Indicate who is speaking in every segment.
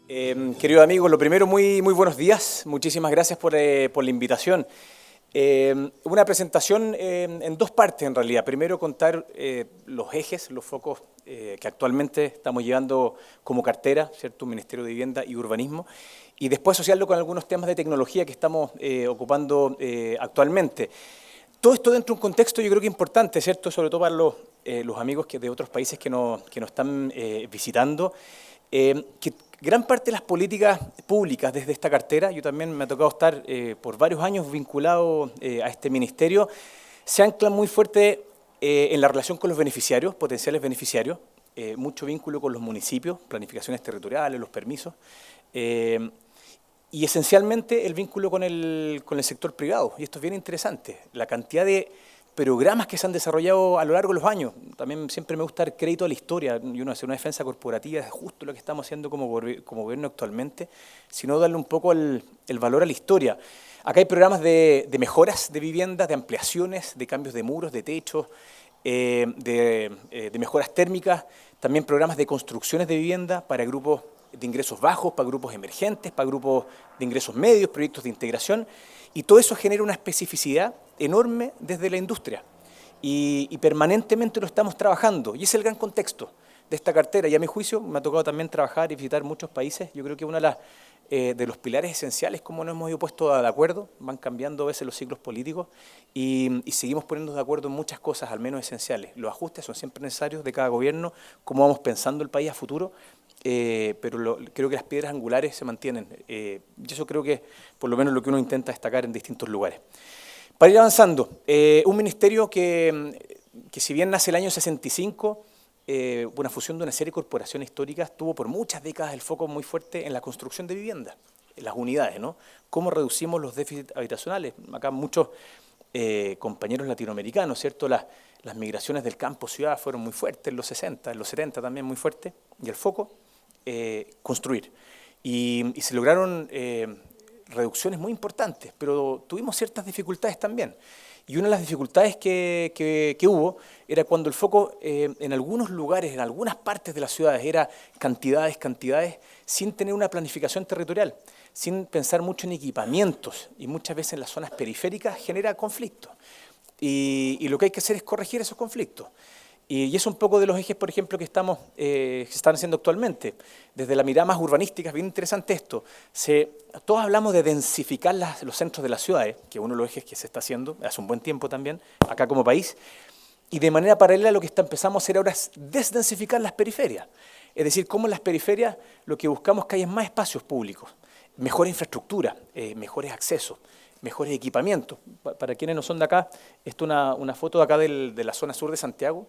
Speaker 1: Querido amigo, lo primero, muy buenos días. Muchísimas gracias por la invitación. Una presentación en dos partes, en realidad. Primero, contar los ejes, los focos que actualmente estamos llevando como cartera, ¿cierto? Ministerio de Vivienda y Urbanismo. Y después asociarlo con algunos temas de tecnología que estamos ocupando actualmente. Todo esto dentro de un contexto yo creo que importante, ¿cierto? Sobre todo para los amigos de otros países que nos están visitando. Que gran parte de las políticas públicas desde esta cartera, yo también me ha tocado estar por varios años vinculado a este ministerio, se anclan muy fuerte en la relación con los beneficiarios, potenciales beneficiarios, mucho vínculo con los municipios, planificaciones territoriales, los permisos, y esencialmente el vínculo con el sector privado. Y esto es bien interesante, la cantidad de programas que se han desarrollado a lo largo de los años. También siempre me gusta dar crédito a la historia, y uno hace una defensa corporativa, es justo lo que estamos haciendo como gobierno actualmente, sino darle un poco el valor a la historia. Acá hay programas de mejoras de viviendas, de ampliaciones, de cambios de muros, de techos, de mejoras térmicas, también programas de construcciones de vivienda para grupos de ingresos bajos, para grupos emergentes, para grupos de ingresos medios, proyectos de integración, y todo eso genera una especificidad enorme desde la industria y permanentemente lo estamos trabajando, y ese es el gran contexto de esta cartera. Y a mi juicio me ha tocado también trabajar y visitar muchos países. Yo creo que uno de los pilares esenciales, como nos hemos ido puesto de acuerdo, van cambiando a veces los ciclos políticos y seguimos poniéndonos de acuerdo en muchas cosas, al menos esenciales. Los ajustes son siempre necesarios de cada gobierno, cómo vamos pensando el país a futuro, pero creo que las piedras angulares se mantienen, y eso creo que es por lo menos lo que uno intenta destacar en distintos lugares. Para ir avanzando, un ministerio que si bien nace el año 65, una fusión de una serie de corporaciones históricas, tuvo por muchas décadas el foco muy fuerte en la construcción de viviendas, en las unidades, ¿no? Cómo reducimos los déficits habitacionales. Acá muchos compañeros latinoamericanos, ¿cierto? Las migraciones del campo a ciudad fueron muy fuertes en los 60, en los 70 también muy fuertes, y el foco, construir. Y se lograron reducciones muy importantes, pero tuvimos ciertas dificultades también. Y una de las dificultades que hubo era cuando el foco en algunos lugares, en algunas partes de las ciudades, era cantidades, sin tener una planificación territorial, sin pensar mucho en equipamientos, y muchas veces en las zonas periféricas genera conflictos. Y lo que hay que hacer es corregir esos conflictos. Y es un poco de los ejes, por ejemplo, que se están haciendo actualmente. Desde la mirada más urbanística, es bien interesante esto. Todos hablamos de densificar los centros de las ciudades, que es uno de los ejes que se está haciendo hace un buen tiempo también, acá como país, y de manera paralela lo que empezamos a hacer ahora es desdensificar las periferias. Es decir, cómo en las periferias lo que buscamos es que haya más espacios públicos, mejor infraestructura, mejores accesos, mejores equipamientos. Para quienes no son de acá, esto es una foto de acá de la zona sur de Santiago,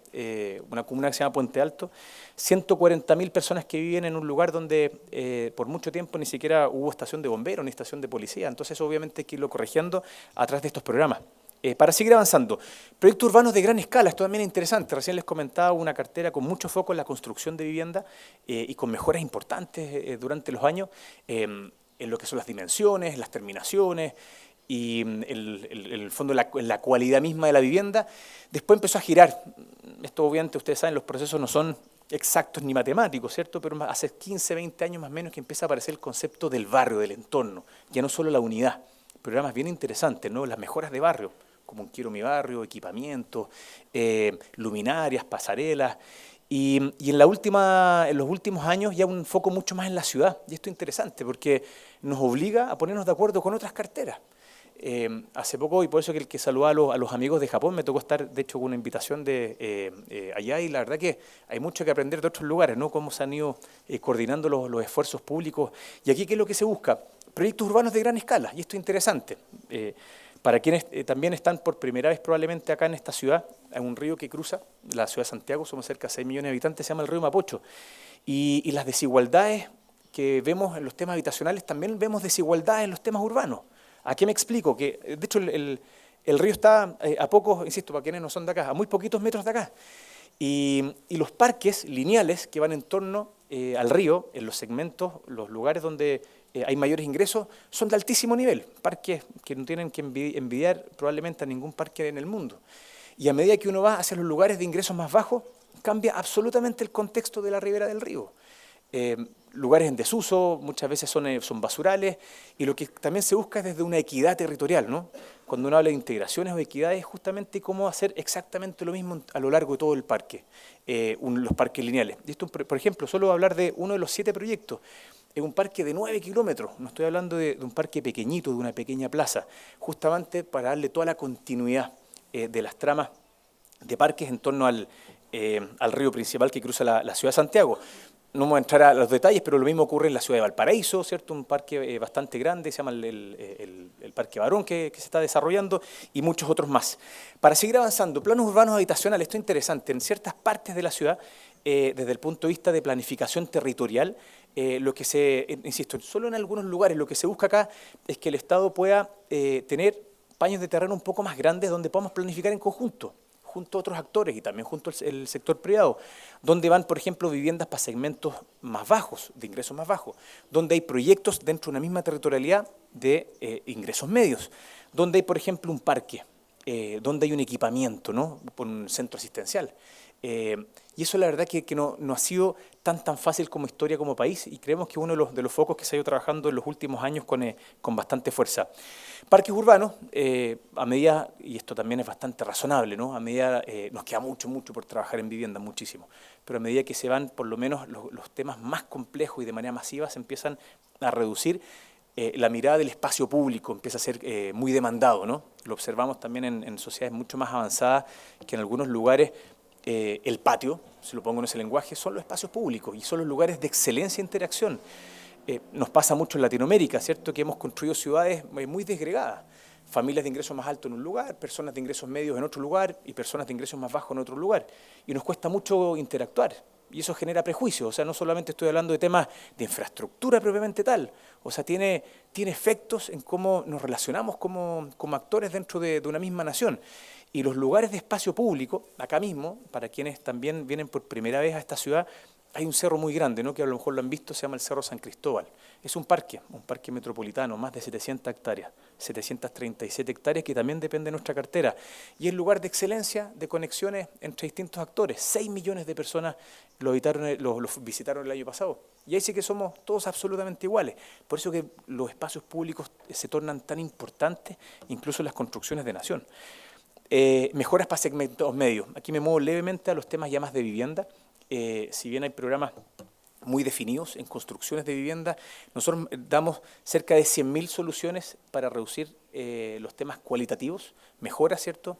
Speaker 1: una comuna que se llama Puente Alto. 140.000 personas que viven en un lugar donde por mucho tiempo ni siquiera hubo estación de bomberos ni estación de policía. Entonces, obviamente, hay que irlo corrigiendo a través de estos programas. Para seguir avanzando, proyectos urbanos de gran escala, esto también es interesante. Recién les comentaba una cartera con mucho foco en la construcción de vivienda y con mejoras importantes durante los años en lo que son las dimensiones, las terminaciones, y el fondo, la cualidad misma de la vivienda. Después empezó a girar. Esto obviamente ustedes saben, los procesos no son exactos ni matemáticos, ¿cierto? Pero hace 15, 20 años más o menos que empieza a aparecer el concepto del barrio, del entorno, ya no solo la unidad. Programas bien interesantes, ¿no? Las mejoras de barrio, como un Quiero mi barrio, equipamientos, luminarias, pasarelas. Y en los últimos años ya un foco mucho más en la ciudad. Y esto es interesante porque nos obliga a ponernos de acuerdo con otras carteras. Hace poco, y por eso que el que saluda a los amigos de Japón, me tocó estar, de hecho, con una invitación de allá, y la verdad que hay mucho que aprender de otros lugares, ¿no? Cómo se han ido coordinando los esfuerzos públicos. Y aquí, ¿qué es lo que se busca? Proyectos urbanos de gran escala, y esto es interesante. Para quienes también están por primera vez probablemente acá en esta ciudad, hay un río que cruza la ciudad de Santiago, somos cerca de 6 millones de habitantes, se llama el río Mapocho. Y las desigualdades que vemos en los temas habitacionales, también vemos desigualdades en los temas urbanos. ¿A qué me explico? Que, de hecho, el río está a pocos, insisto, para quienes no son de acá, a muy poquitos metros de acá. Y los parques lineales que van en torno al río, en los segmentos, los lugares donde hay mayores ingresos, son de altísimo nivel. Parques que no tienen que envidiar probablemente a ningún parque en el mundo. Y a medida que uno va hacia los lugares de ingresos más bajos, cambia absolutamente el contexto de la ribera del río. lugares en desuso, muchas veces son basurales, y lo que también se busca es desde una equidad territorial, ¿no? Cuando uno habla de integraciones o equidades, justamente cómo hacer exactamente lo mismo a lo largo de todo el parque, los parques lineales. Y esto, por ejemplo, solo hablar de uno de los 7 proyectos, es un parque de 9 kilómetros, no estoy hablando de un parque pequeñito, de una pequeña plaza, justamente para darle toda la continuidad de las tramas de parques en torno al río principal que cruza la ciudad de Santiago. No vamos a entrar a los detalles, pero lo mismo ocurre en la ciudad de Valparaíso, ¿cierto? Un parque bastante grande, se llama el Parque Barón, que se está desarrollando, y muchos otros más. Para seguir avanzando, planos urbanos habitacionales, esto es interesante, en ciertas partes de la ciudad, desde el punto de vista de planificación territorial, lo que insisto, solo en algunos lugares, lo que se busca acá es que el Estado pueda tener paños de terreno un poco más grandes donde podamos planificar en conjunto, junto a otros actores y también junto al sector privado, donde van, por ejemplo, viviendas para segmentos más bajos, de ingresos más bajos, donde hay proyectos dentro de una misma territorialidad de ingresos medios, donde hay, por ejemplo, un parque, donde hay un equipamiento, ¿no? Por un centro asistencial. Y eso la verdad que no ha sido tan fácil como historia como país y creemos que es uno de los focos que se ha ido trabajando en los últimos años con bastante fuerza. Parques urbanos, a medida, y esto también es bastante razonable, ¿no? A medida, nos queda mucho por trabajar en vivienda, muchísimo, pero a medida que se van por lo menos los temas más complejos y de manera masiva se empiezan a reducir, la mirada del espacio público empieza a ser muy demandado, ¿no? Lo observamos también en sociedades mucho más avanzadas que en algunos lugares el patio, si lo pongo en ese lenguaje, son los espacios públicos y son los lugares de excelencia e interacción. Nos pasa mucho en Latinoamérica, ¿cierto? Que hemos construido ciudades muy desgregadas. Familias de ingresos más altos en un lugar, personas de ingresos medios en otro lugar y personas de ingresos más bajos en otro lugar. Y nos cuesta mucho interactuar. Y eso genera prejuicios. O sea, no solamente estoy hablando de temas de infraestructura propiamente tal. O sea, tiene efectos en cómo nos relacionamos como actores dentro de una misma nación. Y los lugares de espacio público, acá mismo, para quienes también vienen por primera vez a esta ciudad, hay un cerro muy grande, ¿no? Que a lo mejor lo han visto, se llama el Cerro San Cristóbal. Es un parque metropolitano, más de 700 hectáreas, 737 hectáreas que también depende de nuestra cartera. Y es lugar de excelencia, de conexiones entre distintos actores. 6 millones de personas lo visitaron el año pasado. Y ahí sí que somos todos absolutamente iguales. Por eso que los espacios públicos se tornan tan importantes, incluso en las construcciones de nación. Mejoras para segmentos medios. Aquí me muevo levemente a los temas ya más de vivienda. Si bien hay programas muy definidos en construcciones de vivienda, nosotros damos cerca de 100.000 soluciones para reducir los temas cualitativos, mejoras, ¿cierto?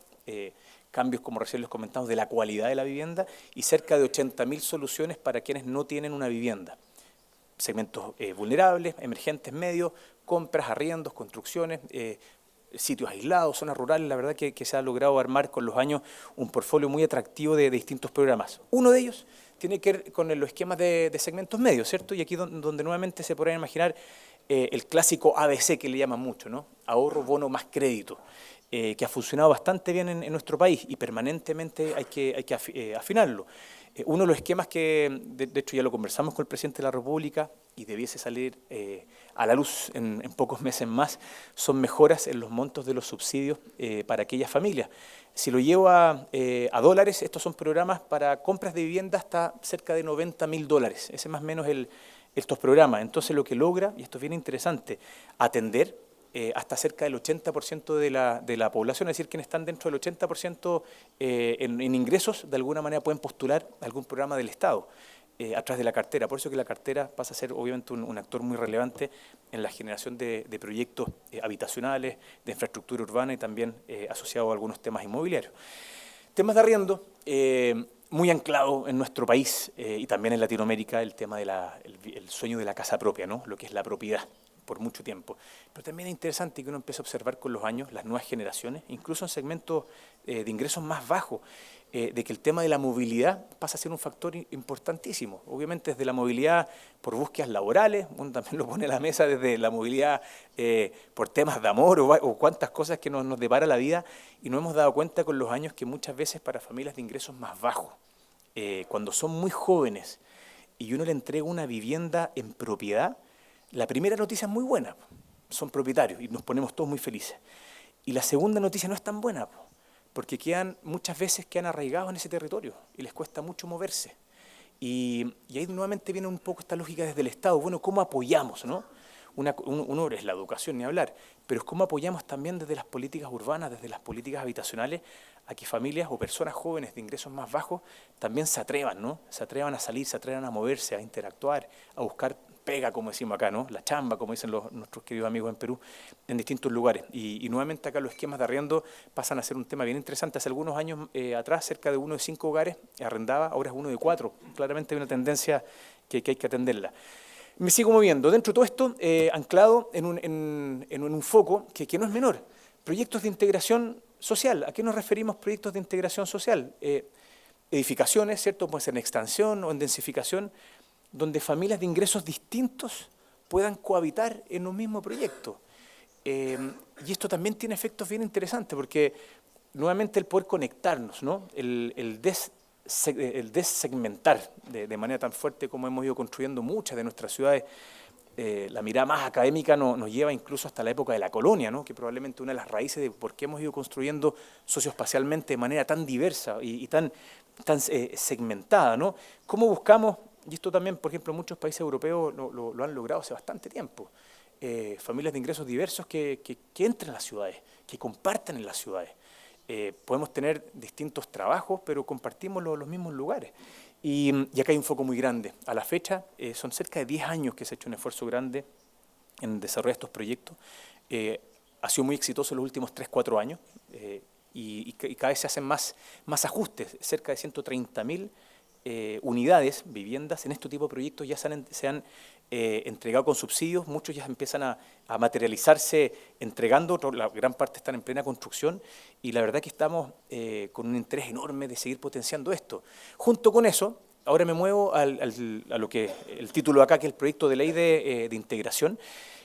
Speaker 1: Cambios, como recién les comentamos, de la cualidad de la vivienda y cerca de 80.000 soluciones para quienes no tienen una vivienda. Segmentos vulnerables, emergentes medios, compras, arriendos, construcciones, sitios aislados, zonas rurales. La verdad que se ha logrado armar con los años un portfolio muy atractivo de distintos programas. Uno de ellos tiene que ver con los esquemas de segmentos medios, ¿cierto? Y aquí donde nuevamente se podrán imaginar el clásico ABC que le llaman mucho, ¿no? Ahorro, bono más crédito, que ha funcionado bastante bien en nuestro país y permanentemente hay que afinarlo. Uno de los esquemas que, de hecho ya lo conversamos con el presidente de la República y debiese salir a la luz en pocos meses más, son mejoras en los montos de los subsidios para aquellas familias. Si lo llevo a dólares, estos son programas para compras de vivienda hasta cerca de $90.000. Ese es más o menos estos programas. Entonces lo que logra, y esto es bien interesante, atender hasta cerca del 80% de la población, es decir, quienes están dentro del 80% en ingresos, de alguna manera pueden postular algún programa del Estado a través de la cartera. Por eso que la cartera pasa a ser obviamente un actor muy relevante en la generación de proyectos habitacionales, de infraestructura urbana y también asociado a algunos temas inmobiliarios. Temas de arriendo, muy anclado en nuestro país y también en Latinoamérica, el tema del sueño de la casa propia, ¿no? Lo que es la propiedad, por mucho tiempo. Pero también es interesante que uno empiece a observar con los años las nuevas generaciones, incluso en segmentos de ingresos más bajos, de que el tema de la movilidad pasa a ser un factor importantísimo. Obviamente desde la movilidad por búsquedas laborales, uno también lo pone a la mesa desde la movilidad por temas de amor o cuantas cosas que nos depara la vida, y nos hemos dado cuenta con los años que muchas veces para familias de ingresos más bajos, cuando son muy jóvenes y uno le entrega una vivienda en propiedad, la primera noticia es muy buena, son propietarios y nos ponemos todos muy felices. Y la segunda noticia no es tan buena, porque muchas veces quedan arraigados en ese territorio y les cuesta mucho moverse. Y ahí nuevamente viene un poco esta lógica desde el Estado. Bueno, ¿cómo apoyamos, no? Uno es la educación, ni hablar, pero es cómo apoyamos también desde las políticas urbanas, desde las políticas habitacionales, a que familias o personas jóvenes de ingresos más bajos también se atrevan, ¿no? Se atrevan a salir, se atrevan a moverse, a interactuar, a buscar pega, como decimos acá, ¿no? La chamba, como dicen nuestros queridos amigos en Perú, en distintos lugares. Y nuevamente acá los esquemas de arriendo pasan a ser un tema bien interesante. Hace algunos años atrás, cerca de 1 de 5 hogares arrendaba, ahora es 1 de 4. Claramente hay una tendencia que hay que atenderla. Me sigo moviendo. Dentro de todo esto, anclado en un foco que no es menor. Proyectos de integración social. ¿A qué nos referimos proyectos de integración social? Edificaciones, ¿cierto? Puede ser en extensión o en densificación, donde familias de ingresos distintos puedan cohabitar en un mismo proyecto. Y esto también tiene efectos bien interesantes, porque nuevamente el poder conectarnos, ¿no? El dessegmentar de manera tan fuerte como hemos ido construyendo muchas de nuestras ciudades. La mirada más académica nos lleva incluso hasta la época de la colonia, ¿no? Que probablemente una de las raíces de por qué hemos ido construyendo socioespacialmente de manera tan diversa y tan segmentada, ¿no? ¿Cómo buscamos, y esto también, por ejemplo, muchos países europeos lo han logrado hace bastante tiempo, familias de ingresos diversos que entren a las ciudades, que compartan en las ciudades? Podemos tener distintos trabajos, pero compartimos los mismos lugares. Y acá hay un foco muy grande. A la fecha, son cerca de 10 años que se ha hecho un esfuerzo grande en desarrollar estos proyectos. Ha sido muy exitoso en los últimos 3, 4 años y cada vez se hacen más ajustes. Cerca de 130.000 unidades, viviendas, en este tipo de proyectos ya se han entregado con subsidios, muchos ya empiezan a materializarse entregando, la gran parte están en plena construcción y la verdad que estamos con un interés enorme de seguir potenciando esto. Junto con eso, ahora me muevo a lo que el título acá, que es el proyecto de ley de integración,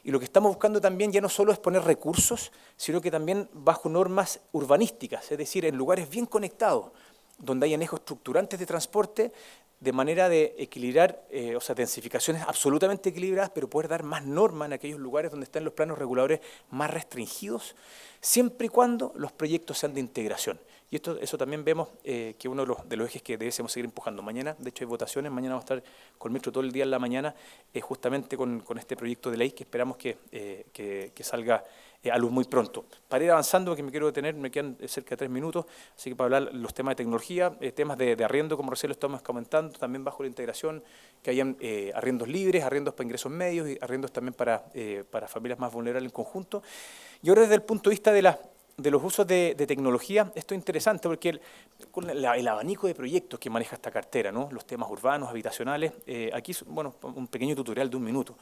Speaker 1: y lo que estamos buscando también ya no solo es poner recursos, sino que también bajo normas urbanísticas, es decir, en lugares bien conectados, donde hay anejos estructurantes de transporte, de manera de equilibrar, o sea, densificaciones absolutamente equilibradas, pero poder dar más norma en aquellos lugares donde están los planos reguladores más restringidos, siempre y cuando los proyectos sean de integración. Y eso también vemos que uno de los ejes que debemos seguir empujando. Mañana, de hecho, hay votaciones, mañana vamos a estar con el metro todo el día en la mañana, justamente con este proyecto de ley que esperamos que salga a luz muy pronto. Para ir avanzando, porque me quiero detener, me quedan cerca de 3 minutos, así que para hablar los temas de tecnología, temas de arriendo, como recién lo estamos comentando, también bajo la integración, que hayan arriendos libres, arriendos para ingresos medios y arriendos también para familias más vulnerables en conjunto. Y ahora desde el punto de vista de los usos de tecnología, esto es interesante porque con el abanico de proyectos que maneja esta cartera, ¿no? Los temas urbanos, habitacionales, aquí, bueno, un pequeño tutorial de 1 minuto.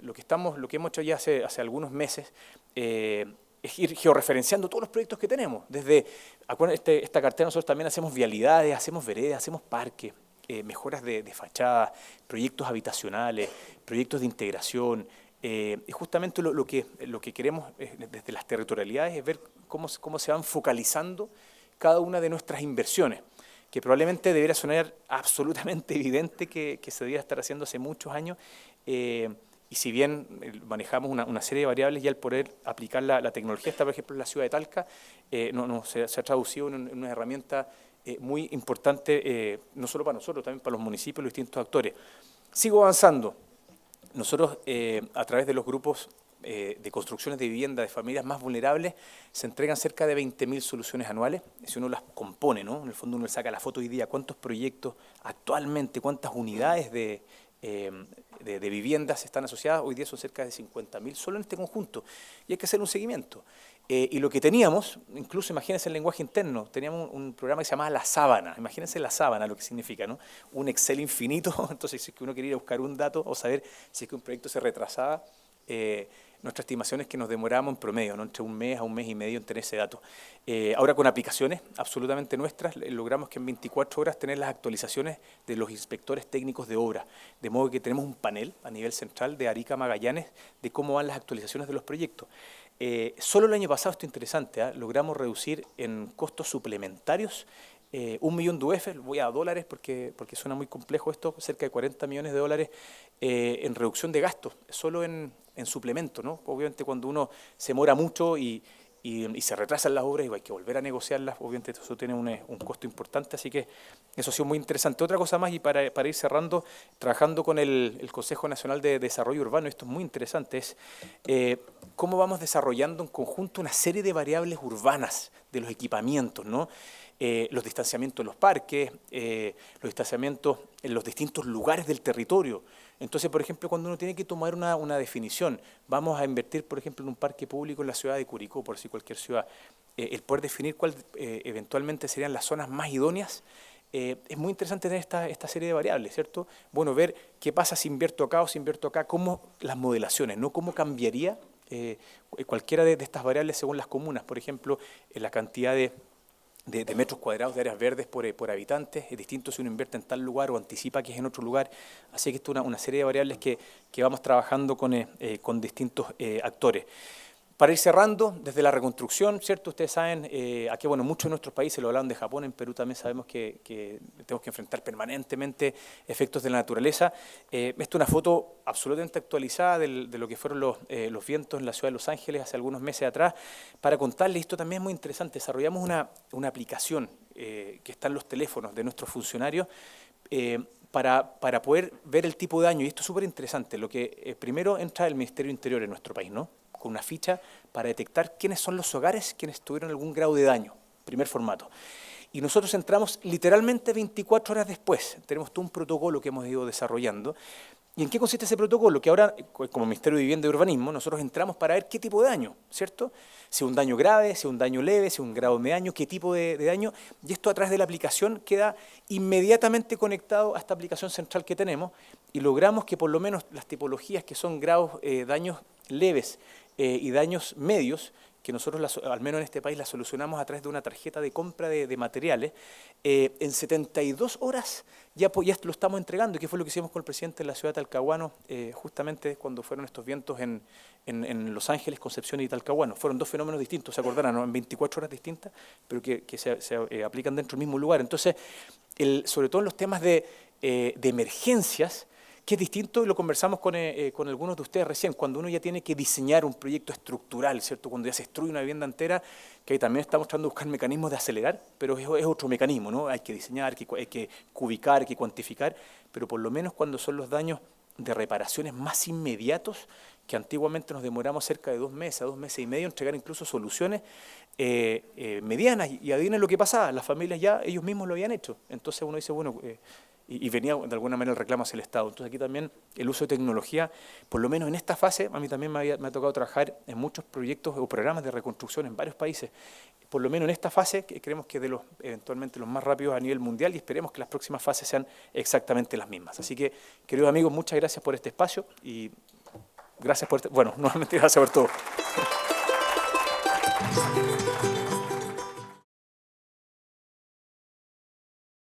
Speaker 1: Lo que hemos hecho ya hace algunos meses es ir georreferenciando todos los proyectos que tenemos. Desde esta cartera nosotros también hacemos vialidades, hacemos veredas, hacemos parques, mejoras de fachada, proyectos habitacionales, proyectos de integración. Y justamente lo que queremos desde las territorialidades es ver cómo se van focalizando cada una de nuestras inversiones, que probablemente debería sonar absolutamente evidente que se debería estar haciendo hace muchos años, y si bien manejamos una serie de variables, ya el poder aplicar la tecnología, esta por ejemplo en la ciudad de Talca, se ha traducido en una herramienta muy importante, no solo para nosotros, también para los municipios y los distintos actores. Sigo avanzando. Nosotros, a través de los grupos de construcciones de vivienda de familias más vulnerables, se entregan cerca de 20.000 soluciones anuales. Si uno las compone, ¿no? En el fondo uno le saca la foto hoy día, cuántos proyectos actualmente, cuántas unidades de viviendas están asociadas, hoy día son cerca de 50.000 solo en este conjunto, y hay que hacer un seguimiento. Y lo que teníamos, incluso imagínense el lenguaje interno, teníamos un programa que se llamaba La Sábana, imagínense La Sábana, lo que significa, ¿no? Un Excel infinito, entonces si es que uno quería ir a buscar un dato o saber si es que un proyecto se retrasaba, nuestra estimación es que nos demoramos en promedio, ¿no? Entre 1 mes a 1 mes y medio en tener ese dato. Ahora con aplicaciones absolutamente nuestras, logramos que en 24 horas tener las actualizaciones de los inspectores técnicos de obra, de modo que tenemos un panel a nivel central de Arica Magallanes de cómo van las actualizaciones de los proyectos. Solo el año pasado, esto es interesante, logramos reducir en costos suplementarios 1 millón de UF, voy a dólares porque suena muy complejo esto, cerca de 40 millones de dólares en reducción de gastos, solo en suplemento, ¿no? Obviamente cuando uno se demora mucho y y se retrasan las obras y hay que volver a negociarlas, obviamente eso tiene un costo importante, así que eso ha sido muy interesante. Otra cosa más, y para ir cerrando, trabajando con el Consejo Nacional de Desarrollo Urbano, esto es muy interesante, es cómo vamos desarrollando en conjunto una serie de variables urbanas de los equipamientos, ¿no? Los distanciamientos en los parques, los distanciamientos en los distintos lugares del territorio. Entonces, por ejemplo, cuando uno tiene que tomar una definición, vamos a invertir, por ejemplo, en un parque público en la ciudad de Curicó, por decir cualquier ciudad, el poder definir cuál eventualmente serían las zonas más idóneas, es muy interesante tener esta serie de variables, ¿cierto? Bueno, ver qué pasa si invierto acá o si invierto acá, cómo las modelaciones, ¿no? Cómo cambiaría cualquiera de estas variables según las comunas, por ejemplo, la cantidad de metros cuadrados de áreas verdes por habitante, es distinto si uno invierte en tal lugar o anticipa que es en otro lugar, así que esto es una serie de variables que vamos trabajando con distintos actores. Para ir cerrando, desde la reconstrucción, ¿cierto? Ustedes saben, aquí, bueno, muchos de nuestros países lo hablan de Japón, en Perú también sabemos que tenemos que enfrentar permanentemente efectos de la naturaleza. Esta es una foto absolutamente actualizada de lo que fueron los vientos en la ciudad de Los Ángeles hace algunos meses atrás. Para contarles, esto también es muy interesante, desarrollamos una aplicación que está en los teléfonos de nuestros funcionarios para poder ver el tipo de daño, y esto es súper interesante. Lo que primero entra el Ministerio del Interior en nuestro país, ¿no? Con una ficha para detectar quiénes son los hogares quienes tuvieron algún grado de daño, primer formato. Y nosotros entramos literalmente 24 horas después, tenemos todo un protocolo que hemos ido desarrollando. ¿Y en qué consiste ese protocolo? Que ahora, como Ministerio de Vivienda y Urbanismo, nosotros entramos para ver qué tipo de daño, ¿cierto? Si un daño grave, si un daño leve, si un grado de daño, qué tipo de daño. Y esto a través de la aplicación queda inmediatamente conectado a esta aplicación central que tenemos y logramos que por lo menos las tipologías que son grados, daños leves y daños medios, que nosotros, al menos en este país, las solucionamos a través de una tarjeta de compra de materiales, en 72 horas ya lo estamos entregando, que fue lo que hicimos con el presidente de la ciudad de Talcahuano, justamente cuando fueron estos vientos en Los Ángeles, Concepción y Talcahuano. Fueron dos fenómenos distintos, se acordarán, ¿no? En 24 horas distintas, pero que se aplican dentro del mismo lugar. Entonces, sobre todo en los temas de emergencias, que es distinto, y lo conversamos con algunos de ustedes recién, cuando uno ya tiene que diseñar un proyecto estructural, ¿cierto? Cuando ya se destruye una vivienda entera, que ahí también estamos tratando de buscar mecanismos de acelerar, pero es otro mecanismo, ¿no? Hay que diseñar, hay que cubicar, hay que cuantificar, pero por lo menos cuando son los daños de reparaciones más inmediatos, que antiguamente nos demoramos cerca de 2 meses, a 2 meses y medio, entregar incluso soluciones medianas, y adivinen lo que pasaba, las familias ya, ellos mismos lo habían hecho. Entonces uno dice, bueno, y venía de alguna manera el reclamo hacia el Estado. Entonces aquí también el uso de tecnología, por lo menos en esta fase, a mí también me ha tocado trabajar en muchos proyectos o programas de reconstrucción en varios países. Por lo menos en esta fase, que creemos que de eventualmente los más rápidos a nivel mundial, y esperemos que las próximas fases sean exactamente las mismas. Así que, queridos amigos, muchas gracias por este espacio y gracias por bueno, nuevamente gracias por todo.